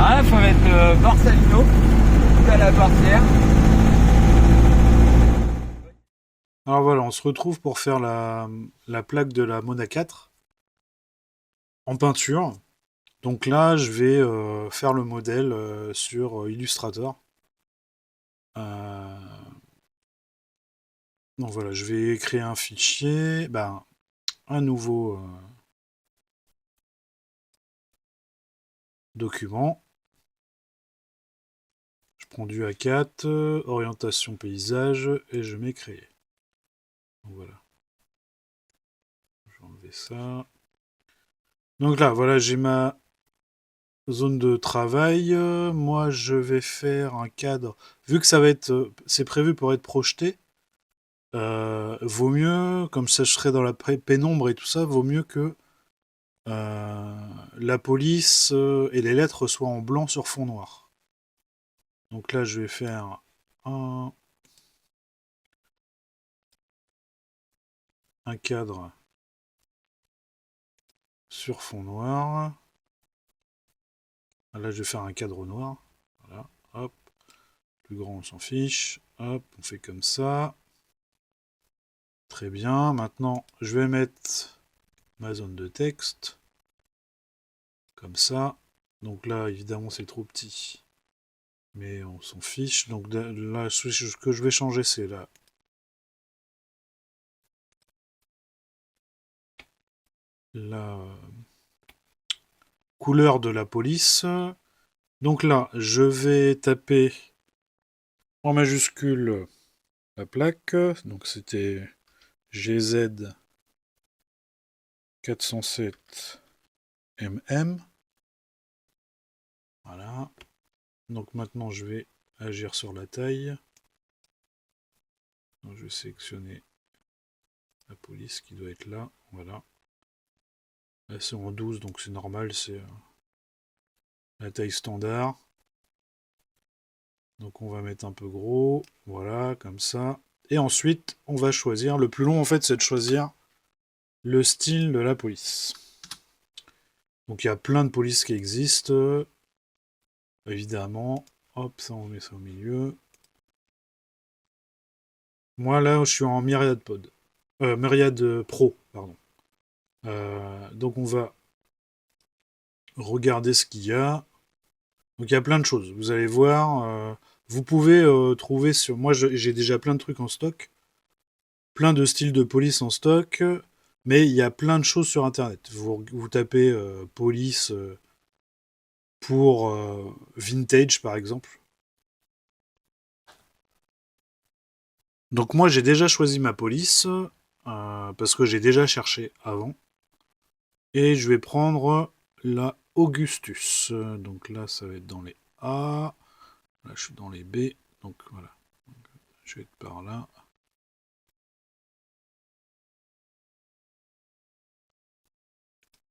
Voilà, faut mettre Borsalino tout à la portière. Alors voilà, on se retrouve pour faire la plaque de la Mona 4 en peinture. Donc là, je vais faire le modèle sur Illustrator. Euh, donc voilà, je vais créer un fichier, ben, un nouveau document. Je prends du A4, orientation paysage, et je mets créer. Donc voilà, je vais enlever ça. Donc là, voilà, j'ai ma zone de travail. Moi, je vais faire un cadre. Vu que ça va être, c'est prévu pour être projeté, vaut mieux, comme ça je serai dans la pénombre et tout ça, vaut mieux que la police et les lettres soient en blanc sur fond noir. Donc là, je vais faire un cadre sur fond noir. Là, je vais faire un cadre noir. Voilà, hop. Plus grand, on s'en fiche. Hop, on fait comme ça. Très bien. Maintenant, je vais mettre ma zone de texte. Comme ça. Donc là, évidemment, c'est trop petit. Mais on s'en fiche. Donc là, ce que je vais changer, c'est la couleur de la police. Donc là, je vais taper en majuscule la plaque. Donc c'était GZ 407 MM. Voilà. Donc maintenant, je vais agir sur la taille. Donc, je vais sélectionner la police qui doit être là. Voilà. Là, c'est en 12, donc c'est normal, c'est la taille standard. Donc on va mettre un peu gros. Voilà, comme ça. Et ensuite, on va choisir. Le plus long, en fait, c'est de choisir le style de la police. Donc il y a plein de polices qui existent. Évidemment. Hop, ça, on met ça au milieu. Moi, là, je suis en Myriad Pod. Myriad Pro, pardon. Donc on va regarder ce qu'il y a. Donc il y a plein de choses. Vous allez voir. Vous pouvez trouver sur... Moi, j'ai déjà plein de trucs en stock. Plein de styles de police en stock. Mais il y a plein de choses sur Internet. Vous tapez police pour vintage, par exemple. Donc moi, j'ai déjà choisi ma police. Parce que j'ai déjà cherché avant. Et je vais prendre la Augustus. Donc là, ça va être dans les A. Là, je suis dans les B. Donc voilà. Je vais être par là.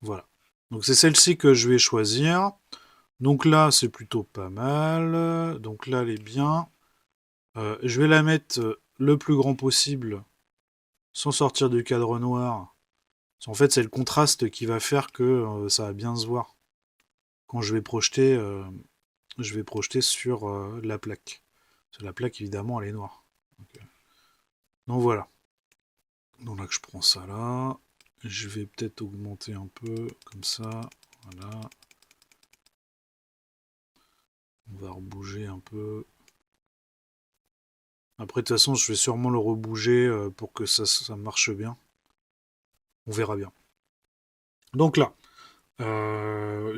Voilà. Donc c'est celle-ci que je vais choisir. Donc là, c'est plutôt pas mal. Donc là, elle est bien. Je vais la mettre le plus grand possible sans sortir du cadre noir. En fait, c'est le contraste qui va faire que ça va bien se voir quand je vais projeter sur la plaque. Parce que la plaque, évidemment, elle est noire. Donc voilà. Donc là que je prends ça là. Je vais peut-être augmenter un peu comme ça. Voilà. On va rebouger un peu. Après, de toute façon, je vais sûrement le rebouger pour que ça marche bien. On verra bien. Donc là,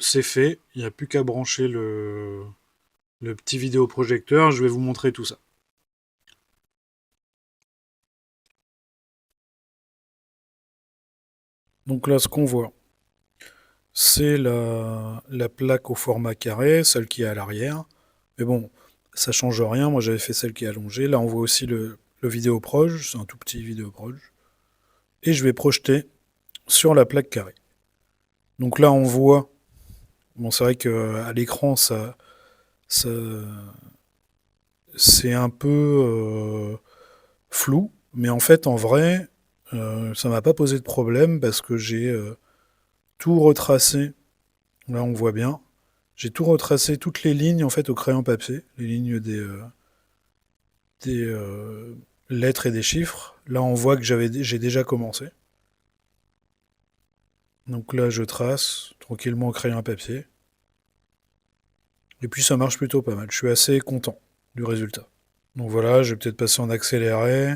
c'est fait. Il n'y a plus qu'à brancher le petit vidéoprojecteur. Je vais vous montrer tout ça. Donc là, ce qu'on voit, c'est la plaque au format carré, celle qui est à l'arrière. Mais bon, ça change rien. Moi, j'avais fait celle qui est allongée. Là, on voit aussi le vidéoproj. C'est un tout petit vidéoproj. Et je vais projeter sur la plaque carrée. Donc là, on voit. Bon, c'est vrai qu'à l'écran, ça c'est un peu flou. Mais en fait, en vrai, ça m'a pas posé de problème parce que j'ai tout retracé. Là, on voit bien. J'ai tout retracé, toutes les lignes en fait au crayon papier, les lignes des lettres et des chiffres. Là, on voit que j'ai déjà commencé. Donc là, je trace tranquillement au crayon à papier. Et puis ça marche plutôt pas mal. Je suis assez content du résultat. Donc voilà, je vais peut-être passer en accéléré.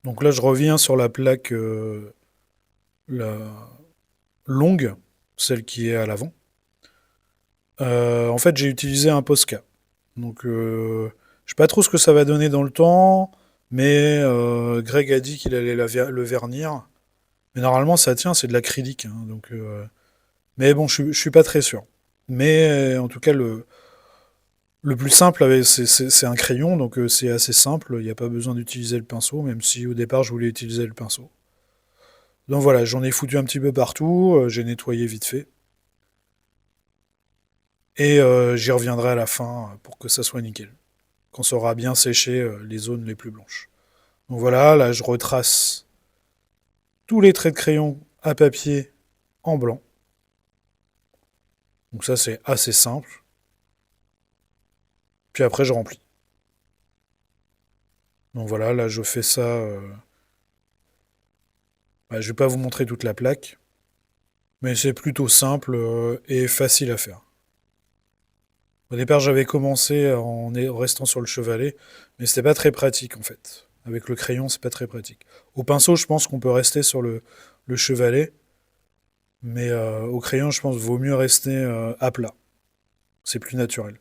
Donc là, je reviens sur la plaque la longue, celle qui est à l'avant. En fait, j'ai utilisé un Posca. Donc, je sais pas trop ce que ça va donner dans le temps, mais Greg a dit qu'il allait le vernir. Mais normalement, ça tient, c'est de l'acrylique. Hein, donc, mais bon, je suis pas très sûr. Mais en tout cas, le plus simple, c'est un crayon, donc c'est assez simple. Il n'y a pas besoin d'utiliser le pinceau, même si au départ, je voulais utiliser le pinceau. Donc voilà, j'en ai foutu un petit peu partout, j'ai nettoyé vite fait. Et j'y reviendrai à la fin pour que ça soit nickel. Quand ça aura bien séché les zones les plus blanches. Donc voilà, là je retrace tous les traits de crayon à papier en blanc. Donc ça c'est assez simple. Puis après je remplis. Donc voilà, là je fais ça. Je vais pas vous montrer toute la plaque. Mais c'est plutôt simple et facile à faire. Au départ, j'avais commencé en restant sur le chevalet, mais c'était pas très pratique en fait. Avec le crayon, c'est pas très pratique. Au pinceau, je pense qu'on peut rester sur le chevalet, mais au crayon, je pense qu'il vaut mieux rester à plat. C'est plus naturel.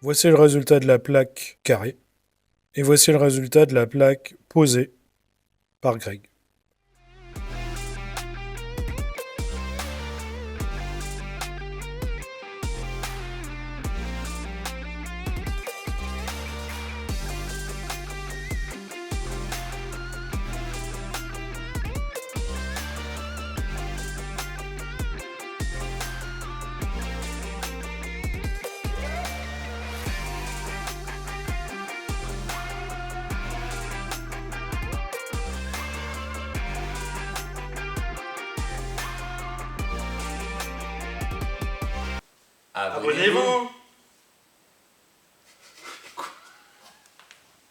Voici le résultat de la plaque carrée. Et voici le résultat de la plaque posée par Greg. Abonnez-vous.